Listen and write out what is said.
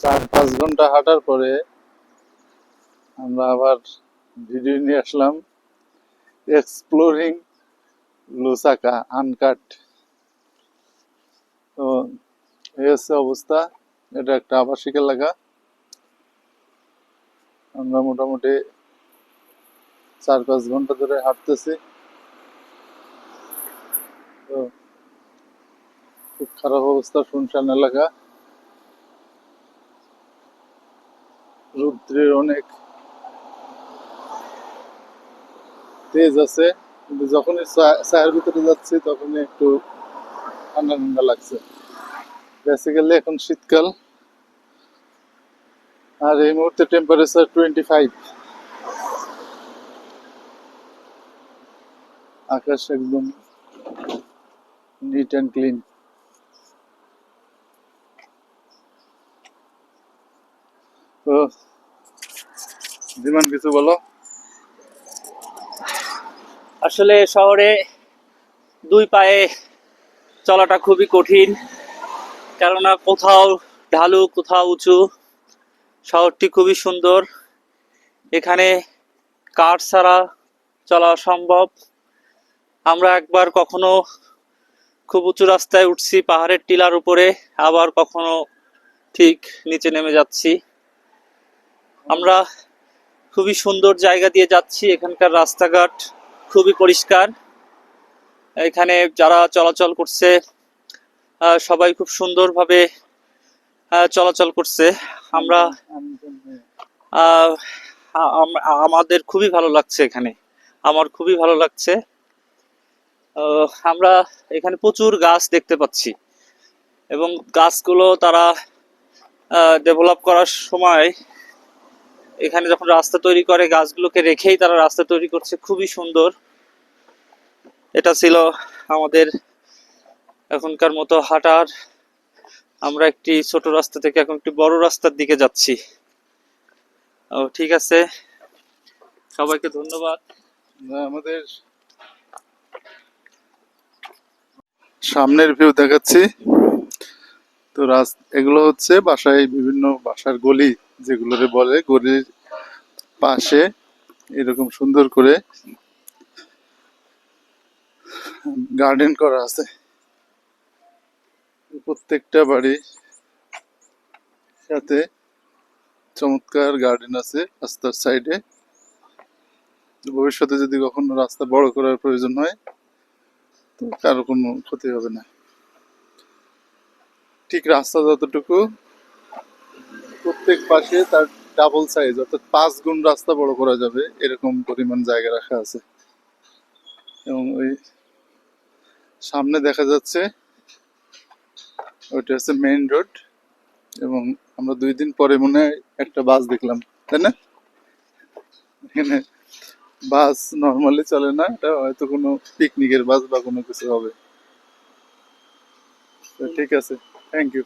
4-5 ঘন্টা হাঁটার পরে আমরা আবার ভিডিও নিয়ে আসলাম এক্সপ্লোরিং লুসাকা আনকাট। তো এই হচ্ছে অবস্থা। এটা একটা আবাসিক এলাকা। আমরা মোটামুটি 4-5 ঘন্টা ধরে হাঁটতেছি। তো খুব খারাপ অবস্থা, শুনশান এলাকা, রৌদ্রের অনেক তেজ আছে, কিন্তু যখনই ছায়ার ভিতরে যাচ্ছি তখনই একটু ঠান্ডা ঠান্ডা লাগছে। বেসিক্যালি এখন শীতকাল, আর এই মুহূর্তে টেম্পারেচার 25। আকাশ একদম নিট অ্যান্ড ক্লিন। তো জীবন কিছু বলো। আসলে শহরে দুই পায়ে চলাটা খুবই কঠিন, কেননা কোথাও ঢালু কোথাও উঁচু। শহরটি খুবই সুন্দর, এখানে কার ছাড়া চলা অসম্ভব। আমরা একবার কখনো খুব উঁচু রাস্তায় উঠছি পাহাড়ের টিলার উপরে, আবার কখনো ঠিক নিচে নেমে যাচ্ছি। আমরা খুবই সুন্দর জায়গা দিয়ে যাচ্ছি, এখানকার রাস্তাঘাট খুবই পরিষ্কার। এখানে যারা চলাচল করছে সবাই খুব সুন্দরভাবে চলাচল করছে। আমরা আহ, আমাদের খুবই ভালো লাগছে এখানে, আমার খুবই ভালো লাগছে। আমরা এখানে প্রচুর গাছ দেখতে পাচ্ছি, এবং গাছগুলো তারা ডেভেলপ করার সময় এখানে যখন রাস্তা তৈরি করে গাছগুলোকে রেখেই তারা রাস্তা তৈরি করছে, খুবই সুন্দর। এটা ছিল আমাদের এখনকার মতো হাঁটার। আমরা একটি ছোট রাস্তা থেকে এখন একটি বড় রাস্তার দিকে যাচ্ছি। ঠিক আছে, সবাইকে ধন্যবাদ। আমাদের সামনের ভিউ দেখাচ্ছি। তো এগুলো হচ্ছে বাসায় বিভিন্ন বাসার গলি, যেগুলোরে বলে গলির পাশে এরকম সুন্দর করে গার্ডেন করা আছে। প্রত্যেকটা বাড়ির সাথে চমৎকার গার্ডেন আছে রাস্তার সাইডে। ভবিষ্যতে যদি কখনো রাস্তা বড় করার প্রয়োজন হয় তো কারো কোনো ক্ষতি হবে না। ঠিক রাস্তা যতটুকু, প্রত্যেক পাশে তার ডাবল সাইজ, অর্থাৎ 5 গুণ রাস্তা বড় করা যাবে এরকম পরিমাণ জায়গা রাখা আছে। এবং ওই সামনে দেখা যাচ্ছে ওইটা হচ্ছে মেইন রোড। এবং আমরা 2 দিন পরে মনে হয় একটা বাস দেখলাম, তাই না? এখানে বাস নর্মালি চলে না, এটা হয়তো কোনো পিকনিকের বাস বা কোনো কিছু হবে। ঠিক আছে, থ্যাংক ইউ।